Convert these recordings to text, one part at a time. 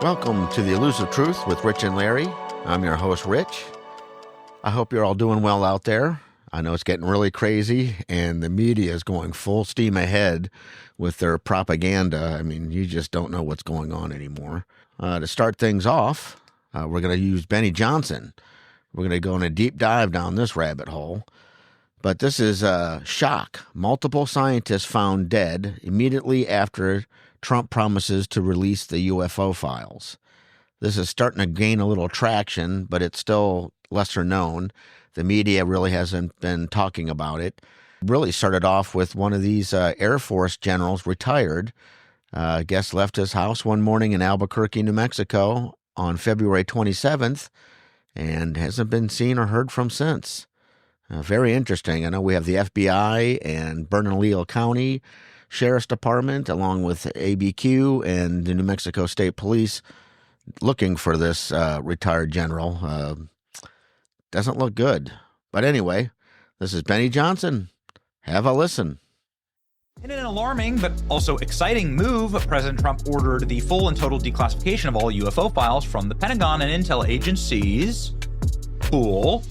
Welcome to the Elusive Truth with Rich and Larry. I'm your host, Rich. I hope you're all doing well out there. I know it's getting really crazy, and the media is going full steam ahead with their propaganda. I mean, you just don't know what's going on anymore. To start things off, we're going to use Benny Johnson. We're going to go in a deep dive down this rabbit hole. But this is a shock. Multiple scientists found dead immediately after Trump promises to release the UFO files. This is starting to gain a little traction, but it's still lesser known. The media really hasn't been talking about it. Really started off with one of these Air Force generals, retired. I guess left his house one morning in Albuquerque, New Mexico on February 27th and hasn't been seen or heard from since. Very interesting. I know we have the FBI and Bernalillo County Sheriff's Department, along with ABQ and the New Mexico State Police, looking for this retired general. Doesn't look good. But anyway, this is Benny Johnson. Have a listen. In an alarming but also exciting move, President Trump ordered the full and total declassification of all UFO files from the Pentagon and intel agencies. Cool.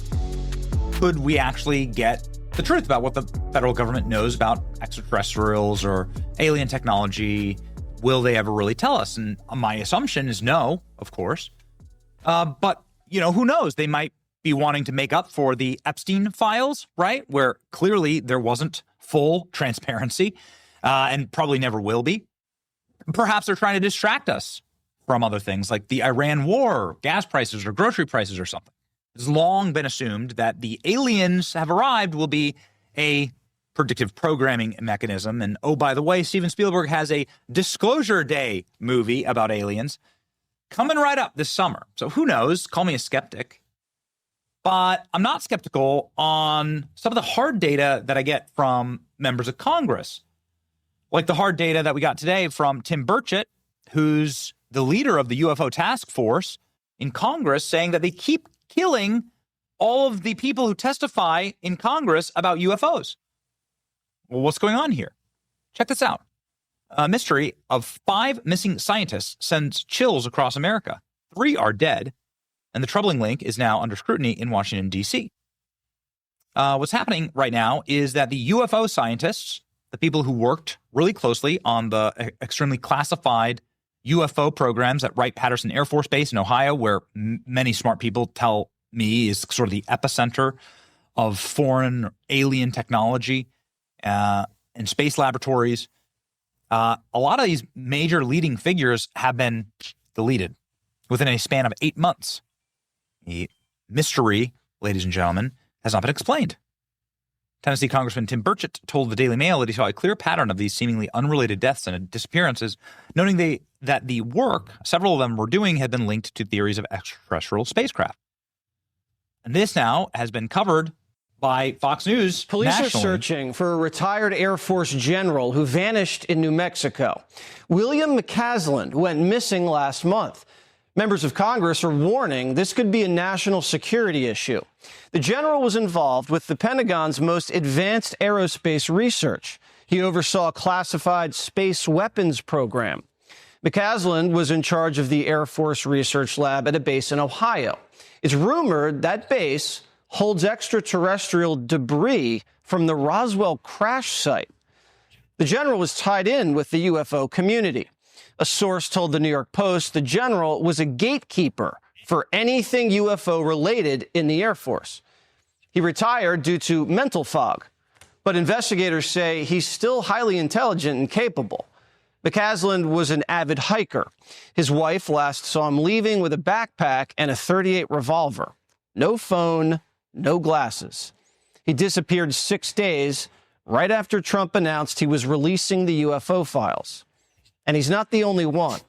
Could we actually get the truth about what the federal government knows about extraterrestrials or alien technology? Will they ever really tell us? And my assumption is no, of course. But, who knows? They might be wanting to make up for the Epstein files, right? Where clearly there wasn't full transparency and probably never will be. Perhaps they're trying to distract us from other things like the Iran war, gas prices, or grocery prices or something. It's long been assumed that the aliens have arrived will be a predictive programming mechanism. And oh, by the way, Steven Spielberg has a Disclosure Day movie about aliens coming right up this summer. So who knows? Call me a skeptic. But I'm not skeptical on some of the hard data that I get from members of Congress, like the hard data that we got today from Tim Burchett, who's the leader of the UFO task force in Congress, saying that they keep killing all of the people who testify in Congress about UFOs. Well, what's going on here? Check this out. A mystery of 5 missing scientists sends chills across America. 3 are dead, and the troubling link is now under scrutiny in Washington, D.C. What's happening right now is that the UFO scientists, the people who worked really closely on the extremely classified UFO programs at Wright-Patterson Air Force Base in Ohio, where many smart people tell me is sort of the epicenter of foreign alien technology and space laboratories. A lot of these major leading figures have been deleted within a span of 8 months. The mystery, ladies and gentlemen, has not been explained. Tennessee Congressman Tim Burchett told the Daily Mail that he saw a clear pattern of these seemingly unrelated deaths and disappearances, noting that the work several of them were doing had been linked to theories of extraterrestrial spacecraft. And this now has been covered by Fox News. Police nationally. are searching for a retired Air Force general who vanished in New Mexico. William McCaslin went missing last month. Members of Congress are warning this could be a national security issue. The general was involved with the Pentagon's most advanced aerospace research. He oversaw a classified space weapons program. McCaslin was in charge of the Air Force Research Lab at a base in Ohio. It's rumored that base holds extraterrestrial debris from the Roswell crash site. The general was tied in with the UFO community. A source told the New York Post the general was a gatekeeper for anything UFO related in the Air Force. He retired due to mental fog, but investigators say he's still highly intelligent and capable. McCaslin was an avid hiker. His wife last saw him leaving with a backpack and a .38 revolver. No phone, no glasses. He disappeared 6 days right after Trump announced he was releasing the UFO files. And he's not the only one.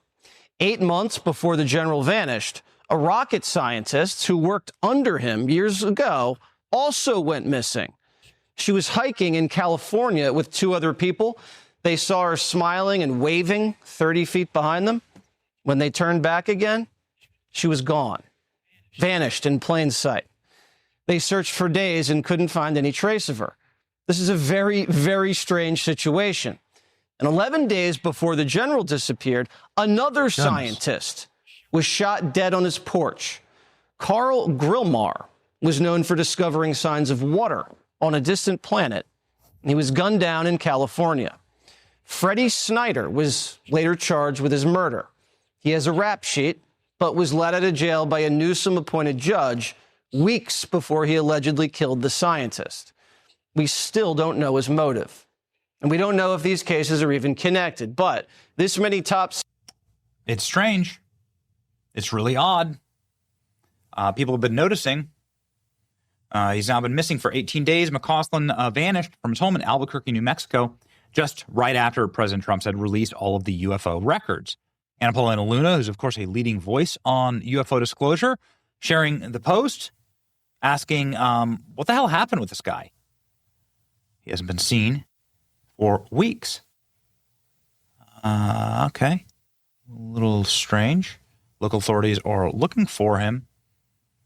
8 months before the general vanished, a rocket scientist who worked under him years ago also went missing. She was hiking in California with 2 other people. They saw her smiling and waving 30 feet behind them. When they turned back again, she was gone, vanished in plain sight. They searched for days and couldn't find any trace of her. This is a very, very strange situation. And 11 days before the general disappeared, another scientist was shot dead on his porch. Carl Grillmar was known for discovering signs of water on a distant planet. He was gunned down in California. Freddie Snyder was later charged with his murder. He has a rap sheet, but was let out of jail by a Newsom-appointed judge weeks before he allegedly killed the scientist. We still don't know his motive. And we don't know if these cases are even connected, but this many top... It's strange. It's really odd. People have been noticing. He's now been missing for 18 days. McCausland vanished from his home in Albuquerque, New Mexico, just right after President Trump had released all of the UFO records. Anna Paulina Luna, who's, of course, a leading voice on UFO disclosure, sharing the post, asking, what the hell happened with this guy? He hasn't been seen for weeks. Okay. A little strange. Local authorities are looking for him.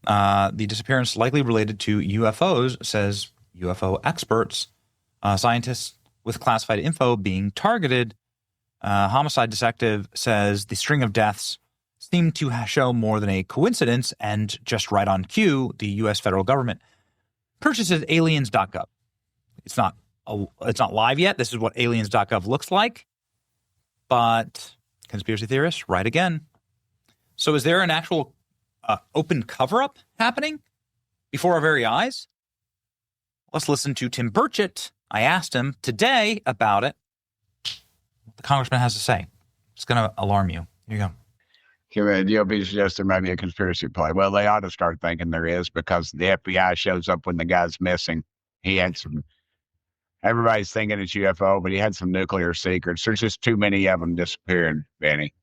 The disappearance likely related to UFOs, says UFO experts. Scientists with classified info being targeted. Homicide detective says the string of deaths seem to show more than a coincidence, and just right on cue, the U.S. federal government purchases aliens.gov. It's not live yet. This is what aliens.gov looks like. But conspiracy theorists, right again. So is there an actual open cover-up happening before our very eyes? Let's listen to Tim Burchett. I asked him today about it. What the congressman has to say. It's going to alarm you. Here you go. The DOP suggests there might be a conspiracy play. Well, they ought to start thinking there is, because the FBI shows up when the guy's missing. He had some... Everybody's thinking it's UFO, but he had some nuclear secrets. There's just too many of them disappearing, Benny.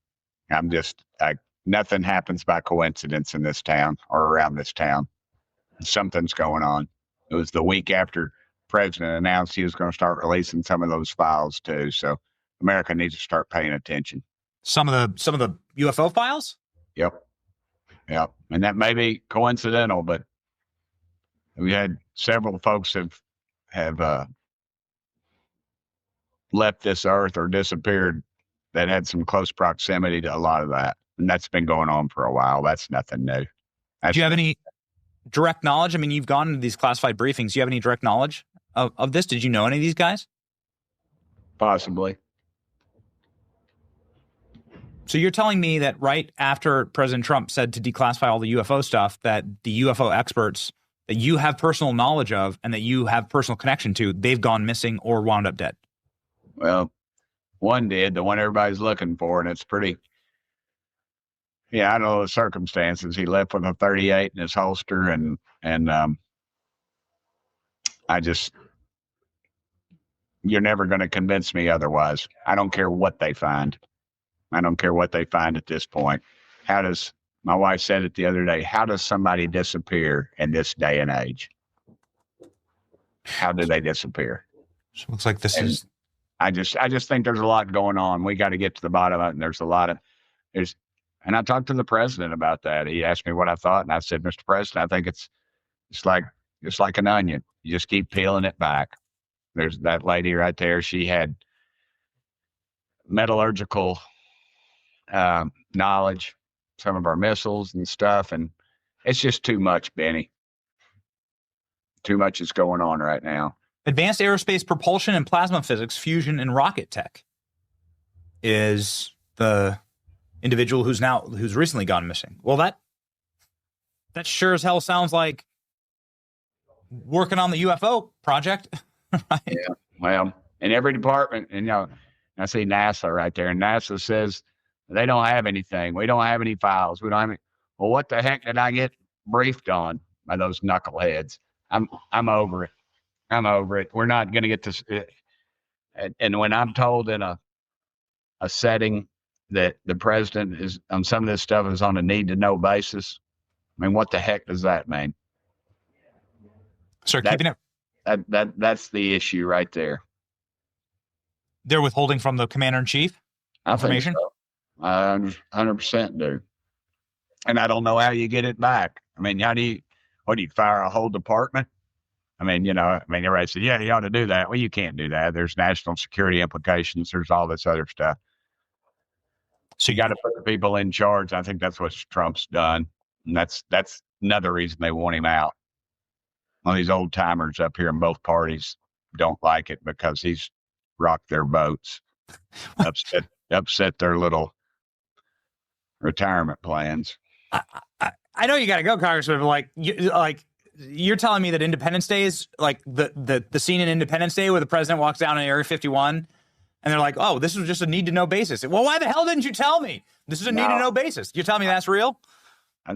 I'm just... nothing happens by coincidence in this town or around this town. Something's going on. It was the week after the president announced he was going to start releasing some of those files too. So America needs to start paying attention. Some of the UFO files? Yep. And that may be coincidental, but we had several folks have left this earth or disappeared that had some close proximity to a lot of that. And that's been going on for a while. That's nothing new. Do you have any direct knowledge? I mean, you've gone into these classified briefings. Do you have any direct knowledge of this? Did you know any of these guys? Possibly. So you're telling me that right after President Trump said to declassify all the UFO stuff, that the UFO experts that you have personal knowledge of and that you have personal connection to, they've gone missing or wound up dead? Well, one did, the one everybody's looking for, and it's pretty... Yeah, I don't know the circumstances. He left with a 38 in his holster, and you're never going to convince me otherwise. I don't care what they find. I don't care what they find at this point. My wife said it the other day, how does somebody disappear in this day and age? How do they disappear? So it looks like this is... I just think there's a lot going on. We got to get to the bottom of it, and and I talked to the president about that. He asked me what I thought, and I said, Mr. President, I think it's like an onion. You just keep peeling it back. There's that lady right there. She had metallurgical knowledge, some of our missiles and stuff, and it's just too much, Benny. Too much is going on right now. Advanced aerospace propulsion and plasma physics, fusion and rocket tech is the individual who's recently gone missing. Well, that sure as hell sounds like working on the UFO project. Right? Yeah. Well, in every department, and I see NASA right there, and NASA says they don't have anything. We don't have any files. We don't have any. Well, what the heck did I get briefed on by those knuckleheads? I'm over it. I'm over it. We're not going to get this. And when I'm told in a setting that the president is on some of this stuff is on a need to know basis, I mean, what the heck does that mean? Sir, keeping it. That's the issue right there. They're withholding from the commander in chief information? I think so. 100% do. And I don't know how you get it back. I mean, What, do you fire a whole department? I mean, everybody said, yeah, you ought to do that. Well, you can't do that. There's national security implications. There's all this other stuff. So you got to put the people in charge. I think that's what Trump's done. And that's another reason they want him out. All these old timers up here in both parties don't like it because he's rocked their boats, upset their little retirement plans. I know you got to go, Congressman, but you're telling me that Independence Day is like the scene in Independence Day where the president walks down in Area 51 and they're like, oh, this was just a need to know basis. Well, why the hell didn't you tell me? This is a need to know basis. You're telling me that's real? I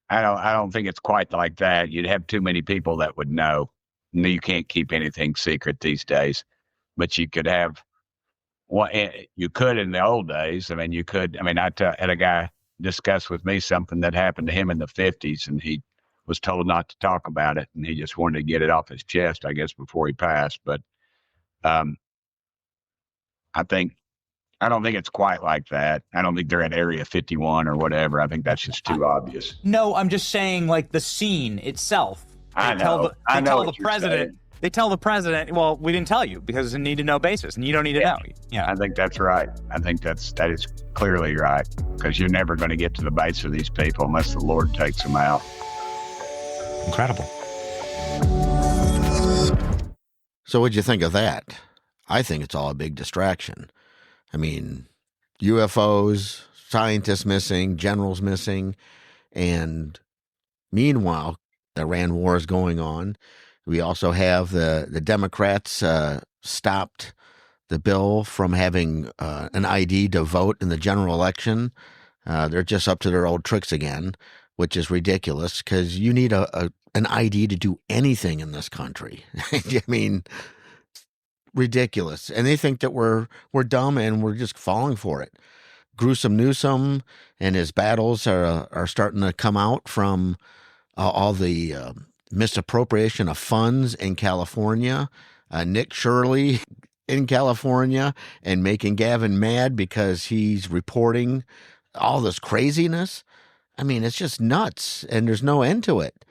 don't think it's quite like that. You'd have too many people that would know. You can't keep anything secret these days, but you could have you could in the old days. I had a guy discuss with me something that happened to him in the 50s, and he was told not to talk about it, and he just wanted to get it off his chest, I guess, before he passed. But I don't think it's quite like that. I don't think they're at Area 51 or whatever. I think that's just too obvious. No, I'm just saying, like, the scene itself. They tell the president, well, we didn't tell you because it's a need to know basis, and you don't need to know. Yeah, I think that's right. I think that is clearly right, because you're never going to get to the base of these people unless the Lord takes them out. Incredible. So what'd you think of that? I think it's all a big distraction. I mean, UFOs, scientists missing, generals missing, and meanwhile, the Iran war is going on. We also have the Democrats stopped the bill from having an ID to vote in the general election. They're just up to their old tricks again, which is ridiculous because you need an ID to do anything in this country. I mean, ridiculous. And they think that we're dumb and we're just falling for it. Gruesome Newsom and his battles are starting to come out from all the misappropriation of funds in California. Nick Shirley in California and making Gavin mad because he's reporting all this craziness. I mean, it's just nuts and there's no end to it.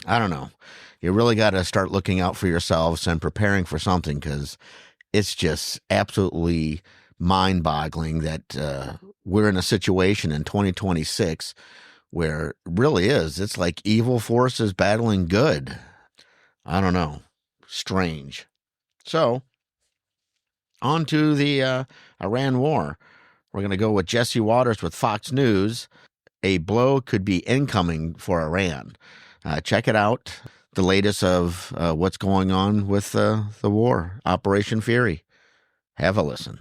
I don't know. You really got to start looking out for yourselves and preparing for something because it's just absolutely mind-boggling that we're in a situation in 2026 where it really is. It's like evil forces battling good. I don't know. Strange. So, on to the Iran war. We're going to go with Jessie Waters with Fox News. A blow could be incoming for Iran. Check it out. The latest of what's going on with the war, Operation Fury. Have a listen.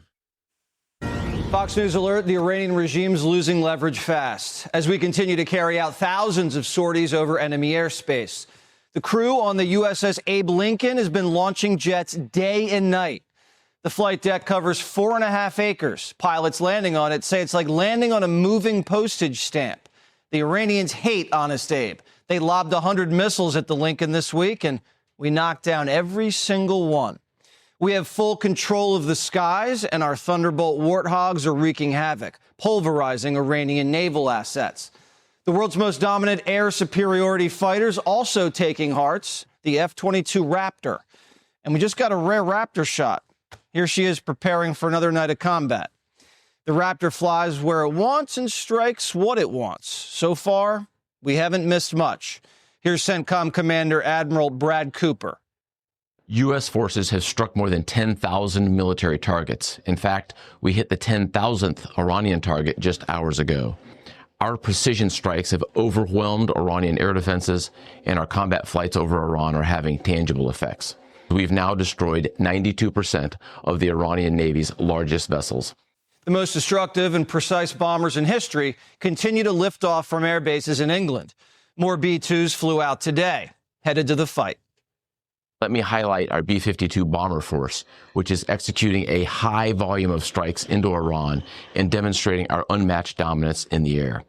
Fox News alert, the Iranian regime's losing leverage fast as we continue to carry out thousands of sorties over enemy airspace. The crew on the USS Abe Lincoln has been launching jets day and night. The flight deck covers 4.5 acres. Pilots landing on it say it's like landing on a moving postage stamp. The Iranians hate Honest Abe. They lobbed 100 missiles at the Lincoln this week, and we knocked down every single one. We have full control of the skies, and our Thunderbolt Warthogs are wreaking havoc, pulverizing Iranian naval assets. The world's most dominant air superiority fighters also taking hearts, the F-22 Raptor. And we just got a rare Raptor shot. Here she is preparing for another night of combat. The Raptor flies where it wants and strikes what it wants. So far, we haven't missed much. Here's CENTCOM Commander Admiral Brad Cooper. U.S. forces have struck more than 10,000 military targets. In fact, we hit the 10,000th Iranian target just hours ago. Our precision strikes have overwhelmed Iranian air defenses, and our combat flights over Iran are having tangible effects. We've now destroyed 92% of the Iranian Navy's largest vessels. The most destructive and precise bombers in history continue to lift off from air bases in England. More B-2s flew out today, headed to the fight. Let me highlight our B-52 bomber force, which is executing a high volume of strikes into Iran and demonstrating our unmatched dominance in the air.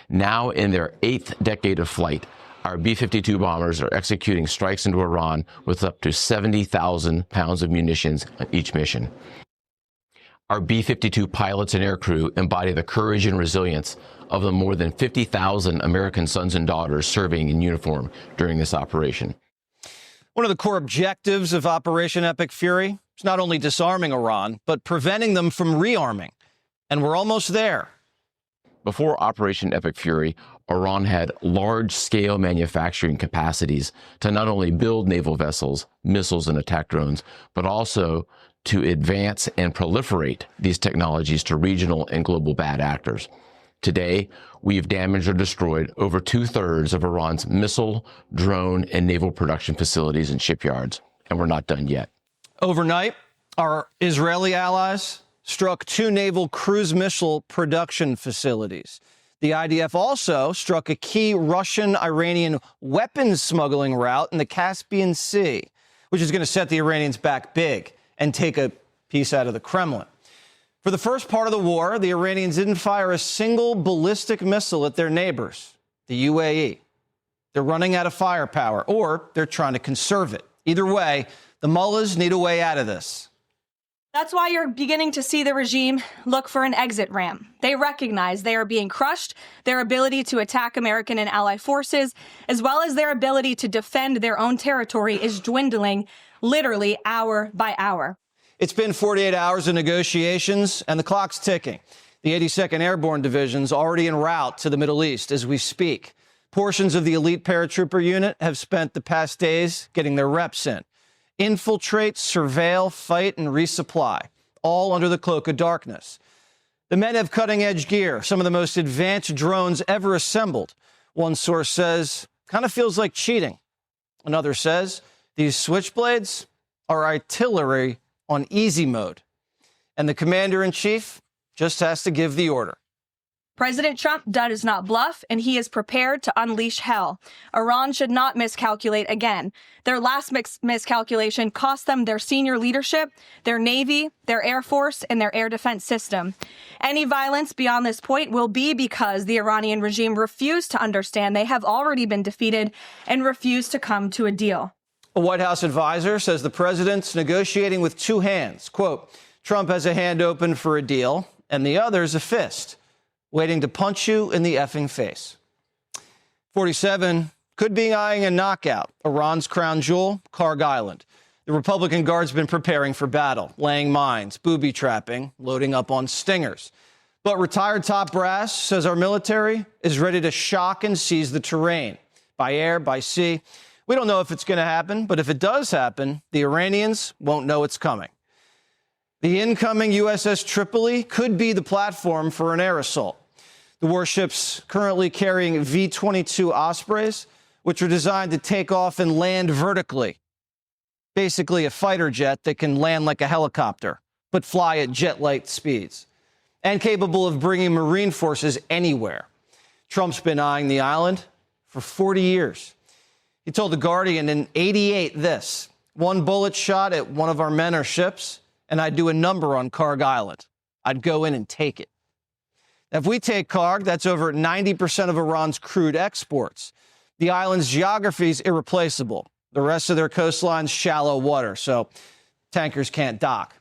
Now in their 8th decade of flight, our B-52 bombers are executing strikes into Iran with up to 70,000 pounds of munitions on each mission. Our B-52 pilots and aircrew embody the courage and resilience of the more than 50,000 American sons and daughters serving in uniform during this operation. One of the core objectives of Operation Epic Fury is not only disarming Iran, but preventing them from rearming. And we're almost there. Before Operation Epic Fury, Iran had large-scale manufacturing capacities to not only build naval vessels, missiles, and attack drones, but also to advance and proliferate these technologies to regional and global bad actors. Today, we've damaged or destroyed over 2/3 of Iran's missile, drone, and naval production facilities and shipyards, and we're not done yet. Overnight, our Israeli allies struck 2 naval cruise missile production facilities. The IDF also struck a key Russian-Iranian weapons smuggling route in the Caspian Sea, which is going to set the Iranians back big and take a piece out of the Kremlin. For the first part of the war, the Iranians didn't fire a single ballistic missile at their neighbors, the UAE. They're running out of firepower, or they're trying to conserve it. Either way, the mullahs need a way out of this. That's why you're beginning to see the regime look for an exit ramp. They recognize they are being crushed, their ability to attack American and ally forces, as well as their ability to defend their own territory is dwindling literally hour by hour. It's been 48 hours of negotiations, and the clock's ticking. The 82nd Airborne Division's already en route to the Middle East as we speak. Portions of the elite paratrooper unit have spent the past days getting their reps in. Infiltrate, surveil, fight, and resupply, all under the cloak of darkness. The men have cutting-edge gear, some of the most advanced drones ever assembled. One source says, kind of feels like cheating. Another says, these switchblades are artillery on easy mode. And the commander-in-chief just has to give the order. President Trump does not bluff, and he is prepared to unleash hell. Iran should not miscalculate again. Their last miscalculation cost them their senior leadership, their Navy, their Air Force, and their air defense system. Any violence beyond this point will be because the Iranian regime refused to understand they have already been defeated and refused to come to a deal. A White House advisor says the president's negotiating with 2 hands. Quote, Trump has a hand open for a deal, and the other's a fist, waiting to punch you in the effing face. 47 could be eyeing a knockout. Iran's crown jewel, Karg Island. The Republican Guard's been preparing for battle, laying mines, booby trapping, loading up on stingers. But retired top brass says our military is ready to shock and seize the terrain, by air, by sea. We don't know if it's going to happen, but if it does happen, the Iranians won't know it's coming. The incoming USS Tripoli could be the platform for an air assault. The warship's currently carrying V-22 Ospreys, which are designed to take off and land vertically. Basically a fighter jet that can land like a helicopter, but fly at jet-like speeds, and capable of bringing Marine forces anywhere. Trump's been eyeing the island for 40 years. He told The Guardian in '88 this, 1 bullet shot at one of our men or ships, and I'd do a number on Karg Island. I'd go in and take it. Now, if we take Karg, that's over 90% of Iran's crude exports. The island's geography is irreplaceable. The rest of their coastline's shallow water, so tankers can't dock.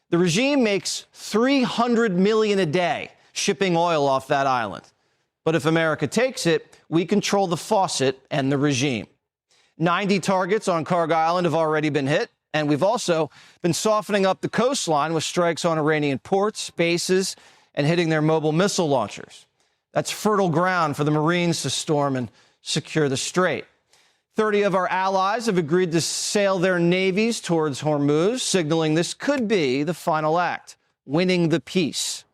The regime makes $300 million a day shipping oil off that island. But if America takes it, we control the faucet and the regime. 90 targets on Karg Island have already been hit, and we've also been softening up the coastline with strikes on Iranian ports, bases, and hitting their mobile missile launchers. That's fertile ground for the Marines to storm and secure the strait. 30 of our allies have agreed to sail their navies towards Hormuz, signaling this could be the final act, winning the peace.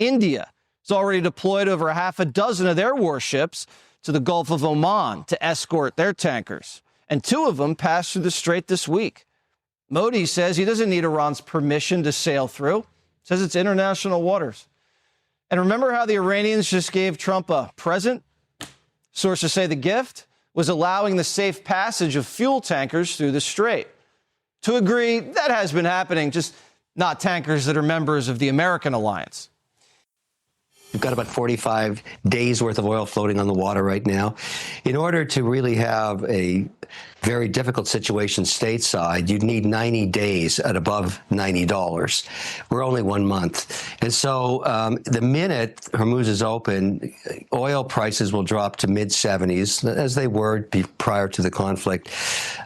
India has already deployed over 6 of their warships to the Gulf of Oman to escort their tankers, and 2 of them passed through the strait this week. Modi says he doesn't need Iran's permission to sail through, says it's international waters. And remember how the Iranians just gave Trump a present? Sources say the gift was allowing the safe passage of fuel tankers through the strait. To agree, that has been happening, just not tankers that are members of the American alliance. We've got about 45 days worth of oil floating on the water right now. In order to really have a very difficult situation stateside, you'd need 90 days at above $90. We're only 1 month. And so the minute Hormuz is open, oil prices will drop to mid-70s, as they were prior to the conflict.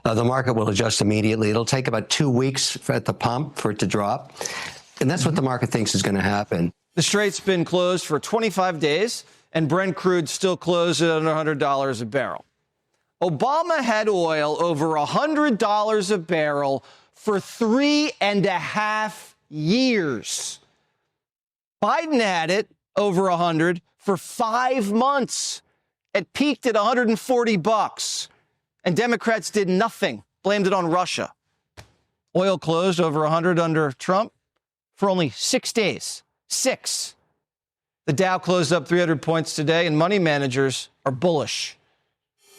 The market will adjust immediately. It'll take about 2 weeks at the pump for it to drop. And that's what the market thinks is going to happen. The Strait's been closed for 25 days, and Brent crude still closed at under $100 a barrel. Obama had oil over $100 a barrel for 3.5 years. Biden had it over 100 for 5 months. It peaked at $140, and Democrats did nothing, blamed it on Russia. Oil closed over 100 under Trump for only 6 days. 6. The Dow closed up 300 points today, and money managers are bullish.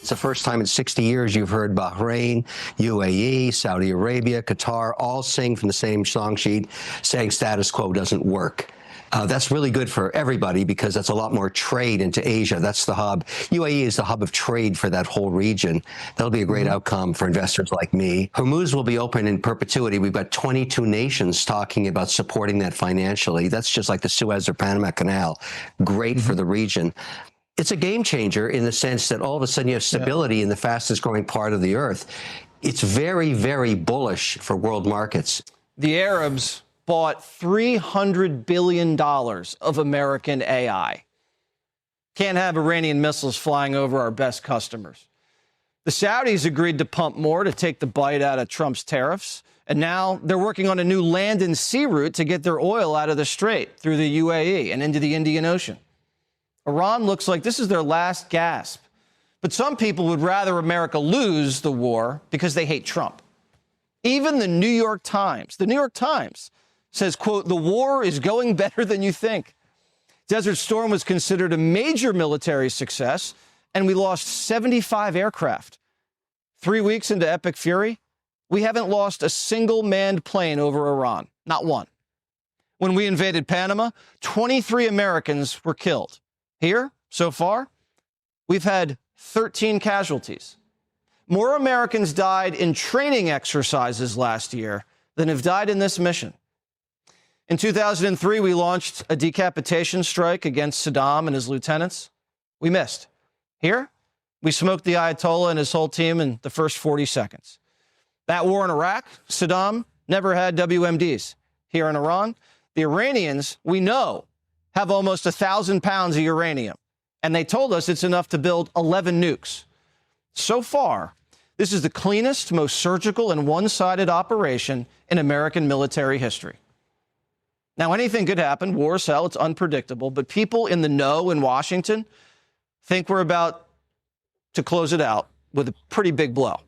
It's the first time in 60 years you've heard Bahrain, UAE, Saudi Arabia, Qatar all sing from the same song sheet saying status quo doesn't work. That's really good for everybody because that's a lot more trade into Asia. That's the hub. UAE is the hub of trade for that whole region. That'll be a great outcome for investors like me. Hormuz will be open in perpetuity. We've got 22 nations talking about supporting that financially. That's just like the Suez or Panama Canal. Great for the region. It's a game changer in the sense that all of a sudden you have stability in the fastest growing part of the earth. It's very, very bullish for world markets. The Arabs bought $300 billion of American AI. Can't have Iranian missiles flying over our best customers. The Saudis agreed to pump more to take the bite out of Trump's tariffs, and now they're working on a new land and sea route to get their oil out of the Strait through the UAE and into the Indian Ocean. Iran looks like this is their last gasp, but some people would rather America lose the war because they hate Trump. Even the New York Times says, quote, the war is going better than you think. Desert Storm was considered a major military success, and we lost 75 aircraft. 3 weeks into Epic Fury, we haven't lost a single manned plane over Iran, not one. When we invaded Panama, 23 Americans were killed. Here, so far, we've had 13 casualties. More Americans died in training exercises last year than have died in this mission. In 2003, we launched a decapitation strike against Saddam and his lieutenants. We missed. Here, we smoked the Ayatollah and his whole team in the first 40 seconds. That war in Iraq, Saddam never had WMDs. Here in Iran, the Iranians, we know, have almost 1,000 pounds of uranium, and they told us it's enough to build 11 nukes. So far, this is the cleanest, most surgical, and one-sided operation in American military history. Now, anything could happen. War is hell. It's unpredictable. But people in the know in Washington think we're about to close it out with a pretty big blow.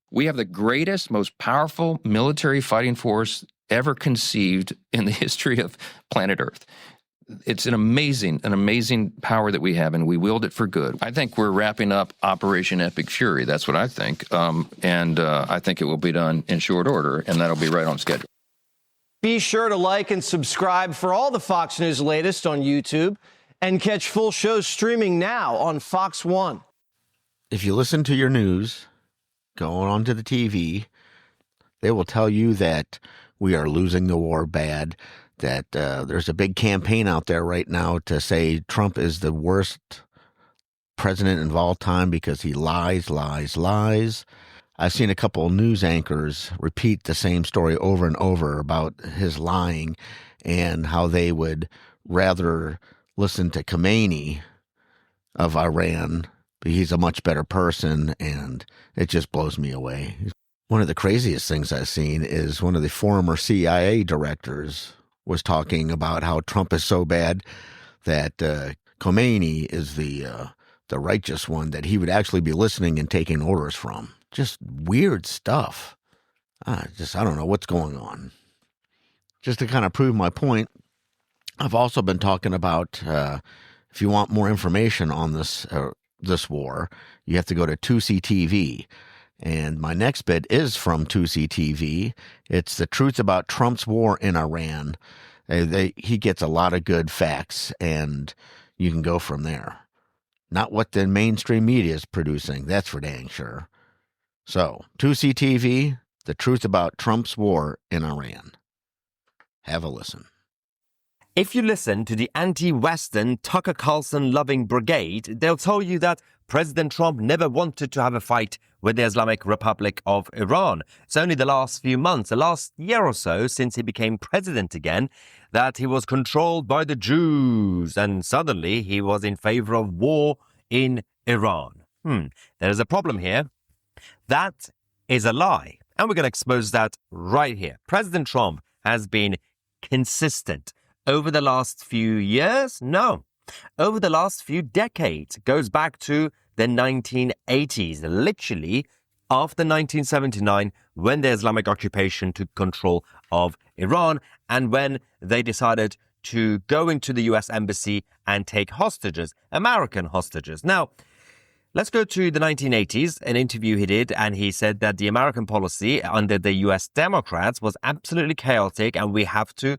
We have the greatest, most powerful military fighting force ever conceived in the history of planet Earth. It's an amazing power that we have, and we wield it for good. I think we're wrapping up Operation Epic Fury. That's what I think. And I think it will be done in short order, and that'll be right on schedule. Be sure to like and subscribe for all the Fox News latest on YouTube and catch full shows streaming now on Fox One. If you listen to your news, going onto the TV, they will tell you that we are losing the war bad, that there's a big campaign out there right now to say Trump is the worst president of all time because he lies. I've seen a couple of news anchors repeat the same story over and over about his lying and how they would rather listen to Khomeini of Iran. He's a much better person, and it just blows me away. One of the craziest things I've seen is one of the former CIA directors was talking about how Trump is so bad that Khomeini is the righteous one that he would actually be listening and taking orders from. Just weird stuff. I don't know what's going on. Just to kind of prove my point, I've also been talking about if you want more information on this war, you have to go to Tousi TV. And my next bit is from Tousi TV. It's the truth about Trump's war in Iran. He gets a lot of good facts, and you can go from there. Not what the mainstream media is producing, that's for dang sure. So, Tousi TV, the truth about Trump's war in Iran. Have a listen. If you listen to the anti-Western Tucker Carlson-loving brigade, they'll tell you that President Trump never wanted to have a fight with the Islamic Republic of Iran. It's only the last few months, the last year or so since he became president again, that he was controlled by the Jews, and suddenly he was in favor of war in Iran. There is a problem here. That is a lie, and we're going to expose that right here. President Trump has been consistent over the last few years? No. Over the last few decades. It goes back to the 1980s, literally after 1979, when the Islamic occupation took control of Iran and when they decided to go into the U.S. embassy and take hostages, American hostages. Now, let's go to the 1980s, an interview he did, and he said that the American policy under the U.S. Democrats was absolutely chaotic, and we have to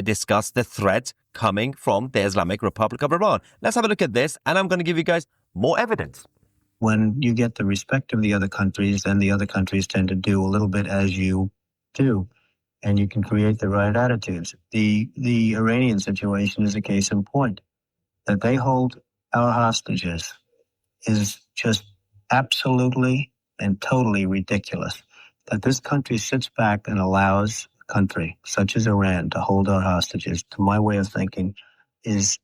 discuss the threat coming from the Islamic Republic of Iran. Let's have a look at this, and I'm going to give you guys more evidence. When you get the respect of the other countries, then the other countries tend to do a little bit as you do, and you can create the right attitudes. The Iranian situation is a case in point. That they hold our hostages is just absolutely and totally ridiculous. That this country sits back and allows a country such as Iran to hold our hostages, to my way of thinking, is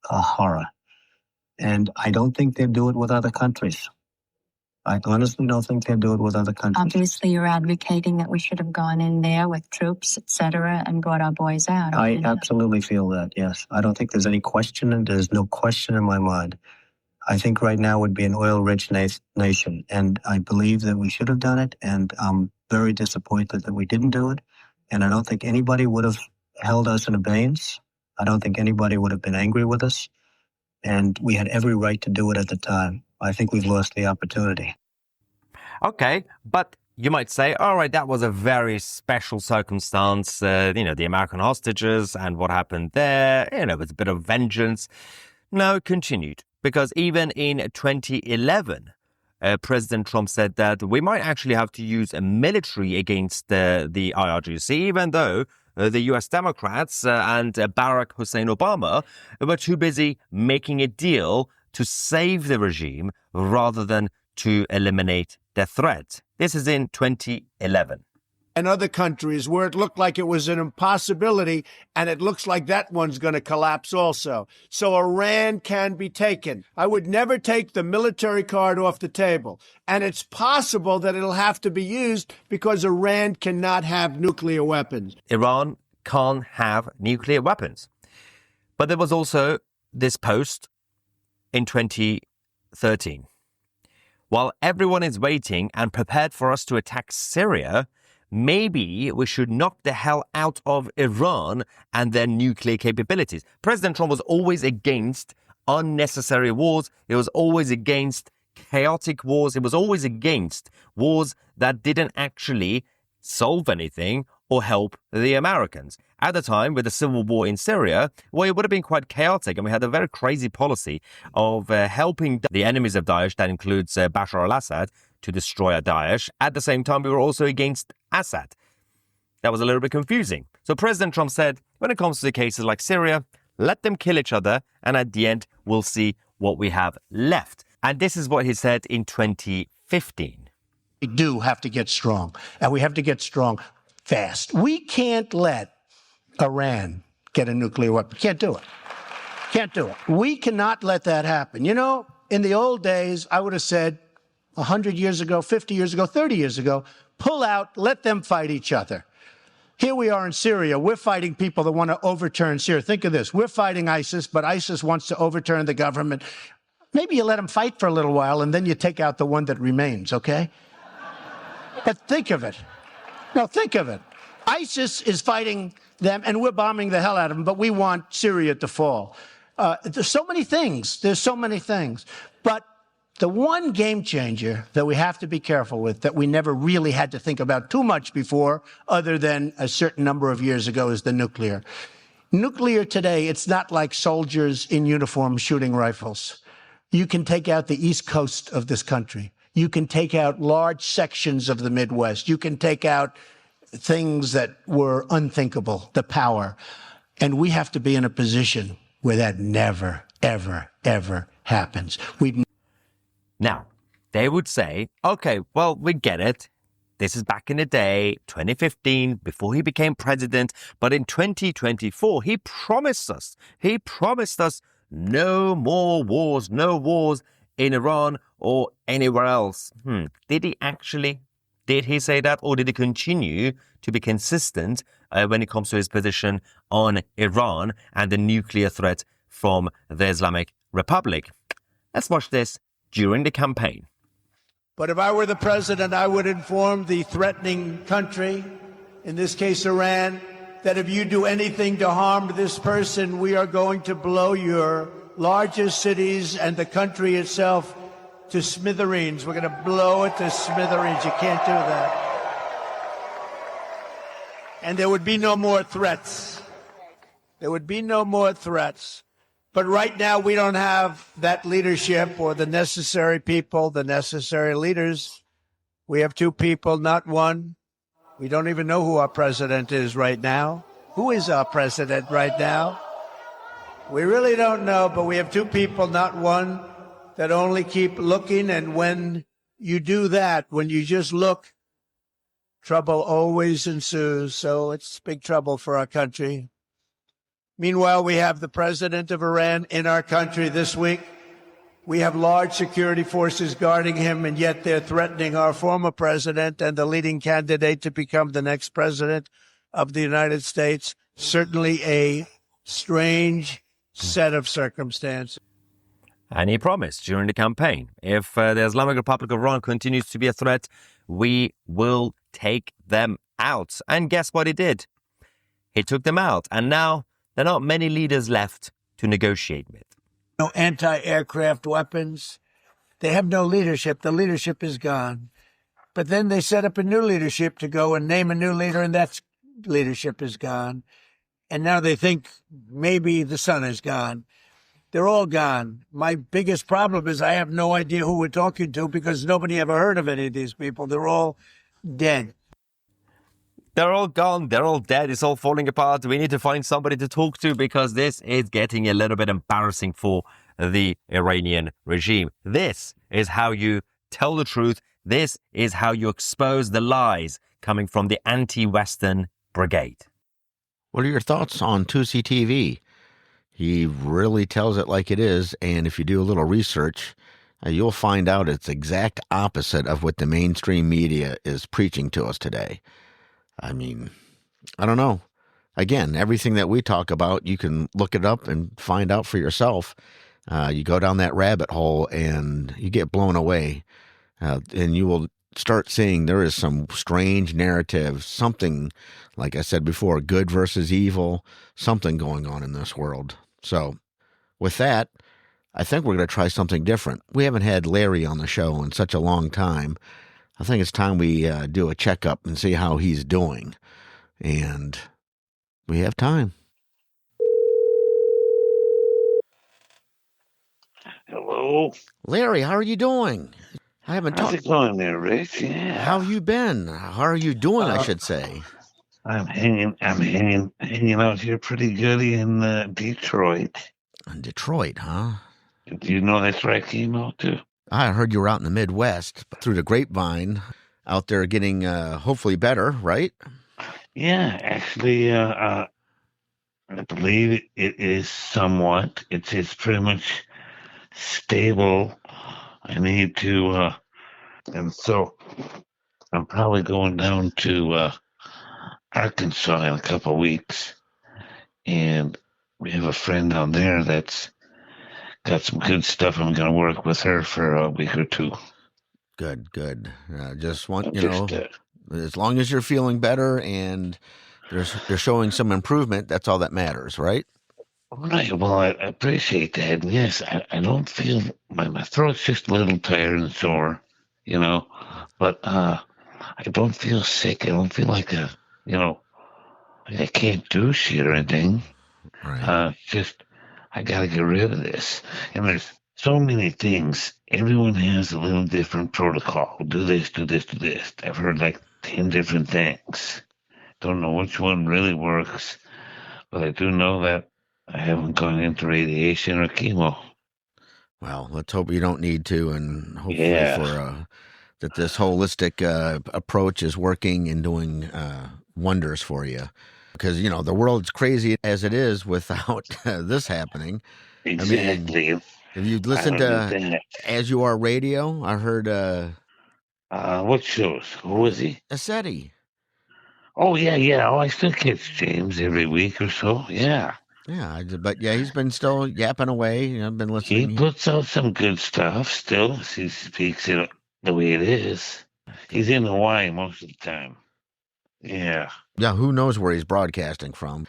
a horror. And I don't think they'd do it with other countries. I honestly don't think they'd do it with other countries. Obviously, you're advocating that we should have gone in there with troops, etc., and brought our boys out. I absolutely feel that, yes. I don't think there's any question, and there's no question in my mind. I think right now would be an oil-rich nation, and I believe that we should have done it, and I'm very disappointed that we didn't do it, and I don't think anybody would have held us in abeyance. I don't think anybody would have been angry with us, and we had every right to do it at the time. I think we've lost the opportunity. Okay, but you might say, all right, that was a very special circumstance, the American hostages and what happened there, it's a bit of vengeance. No, it continued. Because even in 2011, President Trump said that we might actually have to use a military against the IRGC, even though the U.S. Democrats and Barack Hussein Obama were too busy making a deal to save the regime rather than to eliminate the threat. This is in 2011. And other countries where it looked like it was an impossibility, and it looks like that one's going to collapse also. So Iran can be taken. I would never take the military card off the table. And it's possible that it'll have to be used because Iran cannot have nuclear weapons. Iran can't have nuclear weapons. But there was also this post in 2013. While everyone is waiting and prepared for us to attack Syria, maybe we should knock the hell out of Iran and their nuclear capabilities. President Trump was always against unnecessary wars. He was always against chaotic wars. He was always against wars that didn't actually solve anything or help the Americans. At the time, with the civil war in Syria, well, it would have been quite chaotic, and we had a very crazy policy of helping the enemies of Daesh, that includes Bashar al-Assad, to destroy Daesh. At the same time, we were also against Assad. That was a little bit confusing. So President Trump said, when it comes to cases like Syria, let them kill each other, and at the end, we'll see what we have left. And this is what he said in 2015. We do have to get strong, and we have to get strong fast. We can't let Iran get a nuclear weapon. Can't do it. Can't do it. We cannot let that happen. In the old days, I would have said 100 years ago, 50 years ago, 30 years ago, pull out, let them fight each other. Here we are in Syria. We're fighting people that want to overturn Syria. Think of this. We're fighting ISIS, but ISIS wants to overturn the government. Maybe you let them fight for a little while, and then you take out the one that remains, okay? But think of it. No, think of it. ISIS is fighting them, and we're bombing the hell out of them, but we want Syria to fall. There's so many things. There's so many things. But the one game changer that we have to be careful with, that we never really had to think about too much before, other than a certain number of years ago, is the nuclear. Nuclear today, it's not like soldiers in uniform shooting rifles. You can take out the East Coast of this country. You can take out large sections of the Midwest. You can take out things that were unthinkable, the power. And we have to be in a position where that never, ever, ever happens. Now, they would say, okay, well, we get it. This is back in the day, 2015, before he became president. But in 2024, he promised us no more wars, no wars in Iran or anywhere else. Did he actually? Did he say that? Or did he continue to be consistent when it comes to his position on Iran and the nuclear threat from the Islamic Republic? Let's watch this during the campaign. But if I were the president, I would inform the threatening country, in this case Iran, that if you do anything to harm this person, we are going to blow your largest cities and the country itself to smithereens. We're going to blow it to smithereens. You can't do that. And there would be no more threats. There would be no more threats. But right now, we don't have that leadership or the necessary people, the necessary leaders. We have two people, not one. We don't even know who our president is right now. Who is our president right now? We really don't know, but we have two people, not one, that only keep looking. And when you do that, when you just look, trouble always ensues. So it's big trouble for our country. Meanwhile, we have the president of Iran in our country this week. We have large security forces guarding him, and yet they're threatening our former president and the leading candidate to become the next president of the United States. Certainly a strange set of circumstances. And he promised during the campaign, if the Islamic Republic of Iran continues to be a threat, we will take them out. And guess what he did? He took them out. And now there are not many leaders left to negotiate with. No anti-aircraft weapons. They have no leadership. The leadership is gone. But then they set up a new leadership to go and name a new leader, and that leadership is gone. And now they think maybe the sun is gone. They're all gone. My biggest problem is I have no idea who we're talking to because nobody ever heard of any of these people. They're all dead. They're all gone. They're all dead. It's all falling apart. We need to find somebody to talk to because this is getting a little bit embarrassing for the Iranian regime. This is how you tell the truth. This is how you expose the lies coming from the anti-Western brigade. What are your thoughts on Tousi TV? He really tells it like it is, and if you do a little research, you'll find out it's exact opposite of what the mainstream media is preaching to us today. I mean, I don't know. Again, everything that we talk about, you can look it up and find out for yourself. You go down that rabbit hole and you get blown away, and you will start seeing there is some strange narrative, something, like I said before, good versus evil, something going on in this world. So with that, I think we're going to try something different. We haven't had Larry on the show in such a long time. I think it's time we do a checkup and see how he's doing. And we have time. Hello. Larry, how are you doing? I haven't talked. How's it going there, Rich? Yeah. How have you been? How are you doing, I should say? I'm hanging out here pretty good in Detroit. In Detroit, huh? Do you know that's where I came out to? I heard you were out in the Midwest, through the grapevine, out there getting hopefully better, right? Yeah, actually, I believe it is somewhat. It's pretty much stable. I need to, and so I'm probably going down to Arkansas in a couple of weeks, and we have a friend down there that's got some good stuff. I'm going to work with her for a week or two. Good. Just want, as long as you're feeling better and they're showing some improvement, that's all that matters, right? Right. Well, I appreciate that. And yes, I don't feel, my throat's just a little tired and sore, but I don't feel sick. I don't feel like I can't do shit or anything. Just, I got to get rid of this. And there's so many things. Everyone has a little different protocol. Do this, do this, do this. I've heard like 10 different things. Don't know which one really works, but I do know that I haven't gone into radiation or chemo. Well, let's hope you don't need to, and hopefully that this holistic approach is working and doing wonders for you. Because, you know, the world's crazy as it is without this happening. Exactly. I mean, have you listened to As You Are Radio? I heard... what shows? Who was he? Jessie. Oh, yeah. Oh, I still catch James every week or so. Yeah. Yeah, but yeah, he's been still yapping away. I've been listening. He puts out some good stuff still. He speaks it the way it is. He's in Hawaii most of the time. Yeah. Yeah, who knows where he's broadcasting from.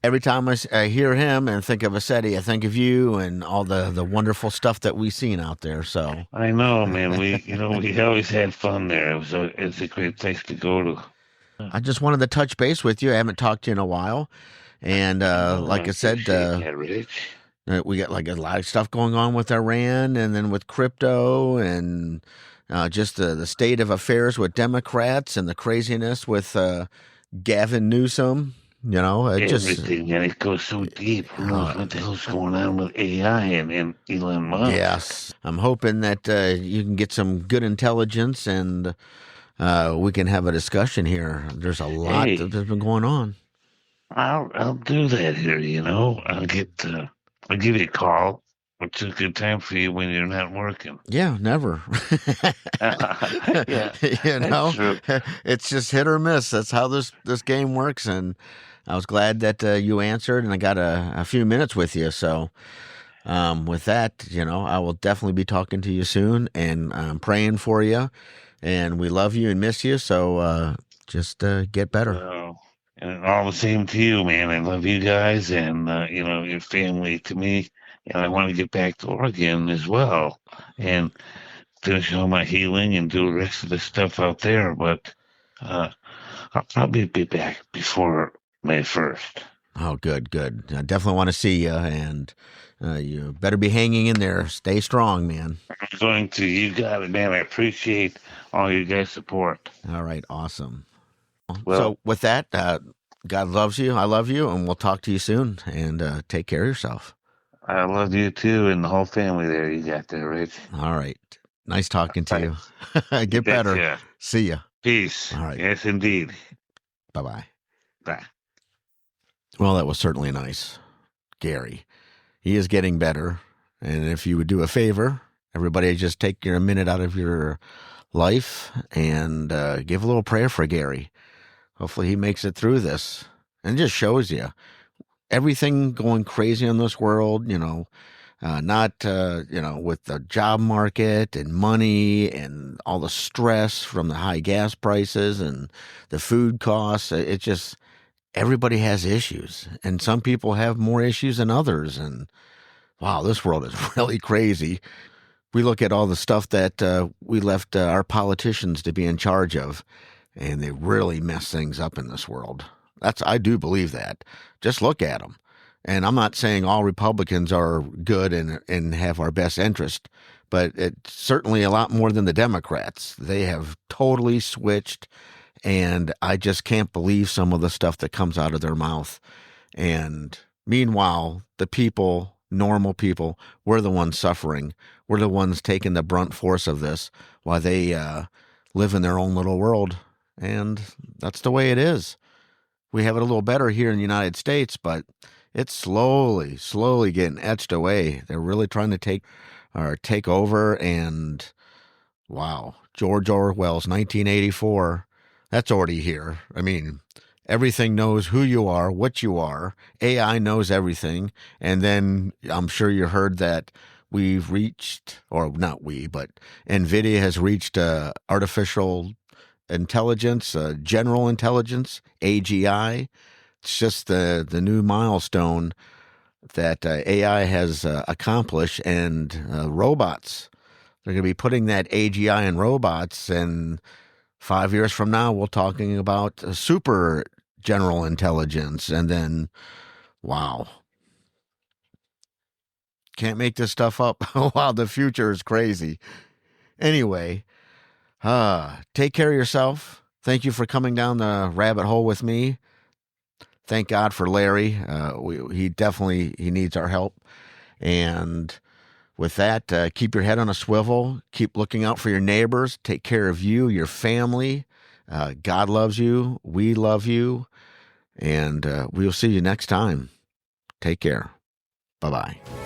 Every time I hear him and think of Jessie, I think of you and all the wonderful stuff that we've seen out there. So I know, man. We always had fun there. It's a great place to go to. I just wanted to touch base with you. I haven't talked to you in a while. And like I said, we got like a lot of stuff going on with Iran and then with crypto and just the state of affairs with Democrats and the craziness with Gavin Newsom. You know, everything, and it goes so deep. Who knows what the hell's going on with AI and Elon Musk? Yes. I'm hoping that you can get some good intelligence and we can have a discussion here. There's a lot that's been going on. I'll do that here, you know. I'll give you a call. What's a good time for you when you're not working? Yeah, never. Yeah, you know, it's just hit or miss. That's how this game works. And I was glad that you answered, and I got a few minutes with you. So with that, you know, I will definitely be talking to you soon, and I'm praying for you. And we love you and miss you. So just get better. And all the same to you, man. I love you guys and, you know, your family to me. And I want to get back to Oregon as well and finish all my healing and do the rest of the stuff out there. But I'll probably be back before May 1st. Oh, good. I definitely want to see you, and you better be hanging in there. Stay strong, man. I'm going to. You got it, man. I appreciate all you guys' support. All right, awesome. Well, so with that, God loves you. I love you, and we'll talk to you soon. And take care of yourself. I love you too, and the whole family there you got there, Rich. All right. Nice talking to you. Get better. Yeah. See ya. Peace. All right. Yes, indeed. Bye-bye. Bye. Well, that was certainly nice. Gary. He is getting better. And if you would do a favor, everybody just take a minute out of your life and give a little prayer for Gary. Hopefully he makes it through this. And it just shows you everything going crazy in this world, you know, not, you know, with the job market and money and all the stress from the high gas prices and the food costs. It just, everybody has issues, and some people have more issues than others. And wow, this world is really crazy. We look at all the stuff that we left our politicians to be in charge of, and they really mess things up in this world. I do believe that. Just look at them. And I'm not saying all Republicans are good and have our best interest, but it's certainly a lot more than the Democrats. They have totally switched, and I just can't believe some of the stuff that comes out of their mouth. And meanwhile, the people, normal people, we're the ones suffering. We're the ones taking the brunt force of this while they live in their own little world. And that's the way it is. We have it a little better here in the United States, but it's slowly getting etched away. They're really trying to take over. And wow, George Orwell's 1984, that's already here. I mean, everything knows who you are, what you are. AI knows everything. And then I'm sure you heard that we've reached, or not we, but NVIDIA has reached artificial intelligence, general intelligence, AGI. It's just the new milestone that AI has accomplished, and robots. They're going to be putting that AGI in robots, and 5 years from now, we're talking about super general intelligence. And then, wow, Can't make this stuff up. Wow, the future is crazy. Anyway, take care of yourself. Thank you for coming down the rabbit hole with me. Thank God for Larry. He needs our help. And with that, keep your head on a swivel. Keep looking out for your neighbors. Take care of you, your family. God loves you. We love you. And we'll see you next time. Take care. Bye-bye.